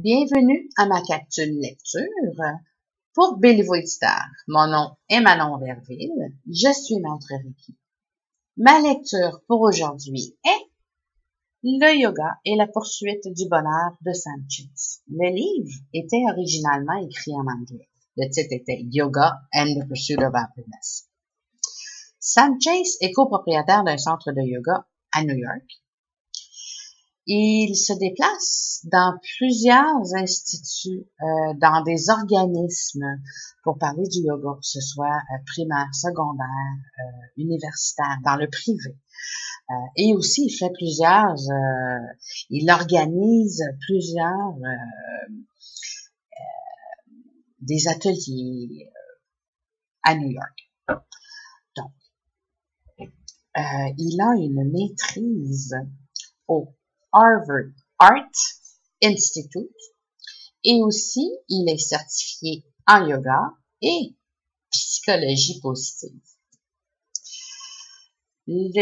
Bienvenue à ma capsule lecture pour Béliveau Éditeur. Mon nom est Manon Verville, je suis maître Reiki. Ma lecture pour aujourd'hui est Le yoga et la poursuite du bonheur de Sam Chase. Le livre était originalement écrit en anglais. Le titre était Yoga and the Pursuit of Happiness. Sam Chase est copropriétaire d'un centre de yoga à New York. Il se déplace dans plusieurs instituts, dans des organismes pour parler du yoga, que ce soit primaire, secondaire, universitaire, dans le privé. Et aussi, il organise plusieurs des ateliers à New York. Donc, il a une maîtrise au Harvard Art Institute et aussi il est certifié en yoga et psychologie positive. Le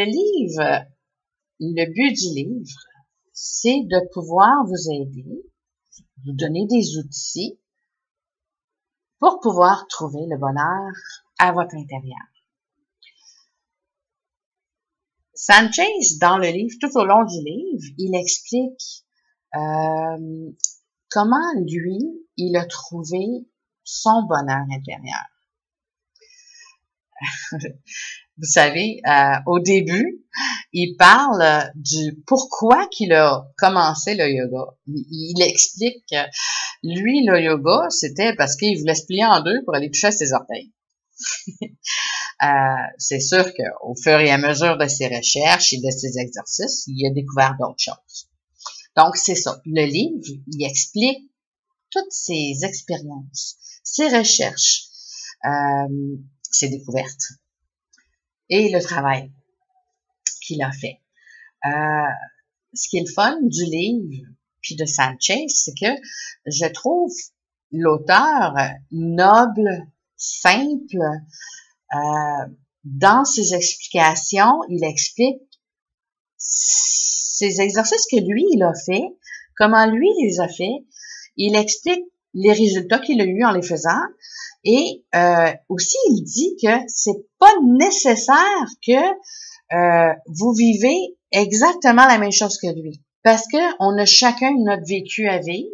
but du livre, c'est de pouvoir vous aider, vous donner des outils pour pouvoir trouver le bonheur à votre intérieur. Sam Chase, dans le livre, tout au long du livre, il explique comment lui, il a trouvé son bonheur intérieur. Vous savez, au début, il parle du pourquoi qu'il a commencé le yoga. Il explique que lui, le yoga, c'était parce qu'il voulait se plier en deux pour aller toucher à ses orteils. C'est sûr qu'au fur et à mesure de ses recherches et de ses exercices, il a découvert d'autres choses. Donc, c'est ça. Le livre, il explique toutes ses expériences, ses recherches, ses découvertes et le travail qu'il a fait. Ce qui est le fun du livre puis de Sam Chase, c'est que je trouve l'auteur noble, simple. Dans ses explications, il explique ces exercices que lui, il a fait, comment lui les a fait. Il explique les résultats qu'il a eus en les faisant. Et aussi, il dit que c'est pas nécessaire que vous vivez exactement la même chose que lui. Parce que on a chacun notre vécu à vivre.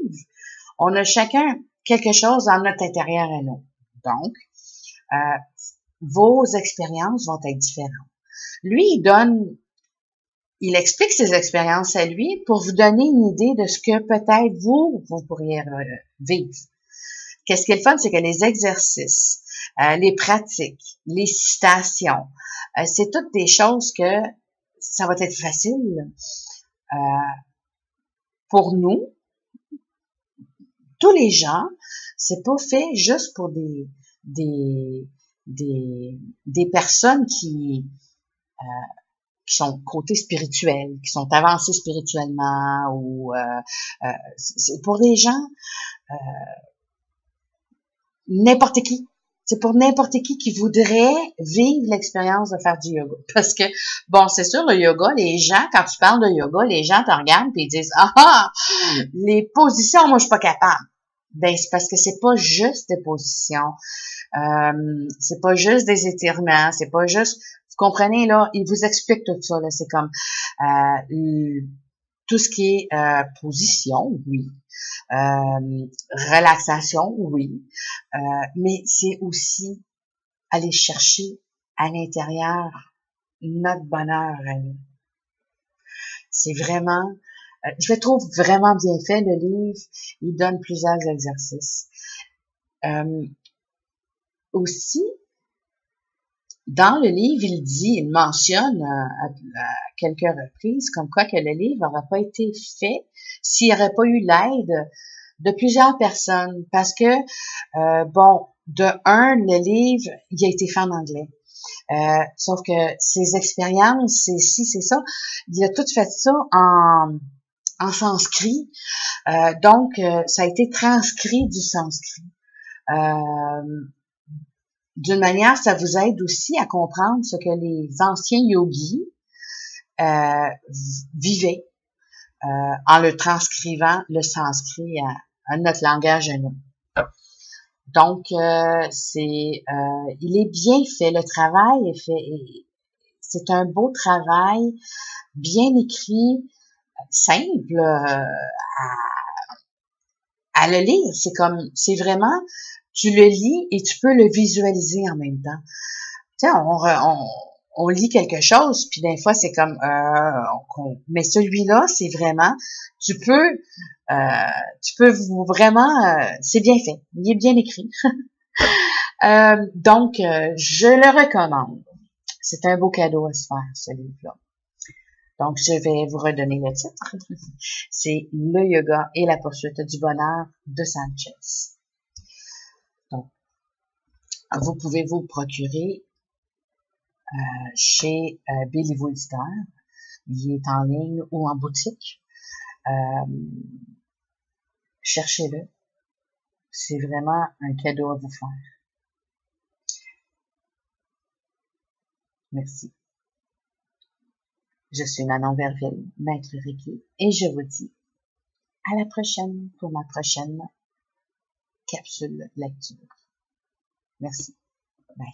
On a chacun quelque chose dans notre intérieur à nous. Donc, vos expériences vont être différentes. Lui, il explique ses expériences à lui pour vous donner une idée de ce que peut-être vous pourriez vivre. Qu'est-ce qui est le fun, c'est que les exercices, les pratiques, les citations, c'est toutes des choses que ça va être facile pour nous, tous les gens. C'est pas fait juste pour des personnes qui sont côté spirituel, qui sont avancées spirituellement, ou c'est pour des gens n'importe qui. C'est pour n'importe qui voudrait vivre l'expérience de faire du yoga. Parce que, bon, c'est sûr, le yoga, les gens, quand tu parles de yoga, les gens te regardent et ils disent « Ah, les positions, moi, je suis pas capable. » Ben, c'est parce que c'est pas juste des positions. C'est pas juste des étirements, c'est pas juste, vous comprenez, là, il vous explique tout ça, là, c'est comme, tout ce qui est, position, oui. Relaxation, oui. Mais c'est aussi aller chercher à l'intérieur notre bonheur à nous. C'est vraiment, je le trouve vraiment bien fait, le livre. Il donne plusieurs exercices. Aussi, dans le livre, il mentionne à quelques reprises comme quoi que le livre n'aurait pas été fait s'il n'y aurait pas eu l'aide de plusieurs personnes. Parce que, le livre, il a été fait en anglais. Sauf que ses expériences, c'est ci, c'est ça, il a tout fait ça en sanskrit. Donc, ça a été transcrit du sanskrit. D'une manière, ça vous aide aussi à comprendre ce que les anciens yogis vivaient en le transcrivant le sanskrit notre langage à nous. Donc, il est bien fait. Le travail est fait. C'est un beau travail, bien écrit, simple à le lire. C'est vraiment, tu le lis et tu peux le visualiser en même temps. Tu sais, on lit quelque chose, puis des fois, c'est comme, mais celui-là, c'est vraiment, tu peux vraiment, c'est bien fait, il est bien écrit. Donc, je le recommande. C'est un beau cadeau à se faire, ce livre-là. Donc, je vais vous redonner le titre. C'est Le yoga et la poursuite du bonheur de Sanchez. Donc, vous pouvez vous procurer chez Béliveau Éditeur. Il est en ligne ou en boutique. Cherchez-le. C'est vraiment un cadeau à vous faire. Merci. Je suis Manon Verville, maître Reiki, et je vous dis à la prochaine pour ma prochaine capsule lecture. Merci. Bye.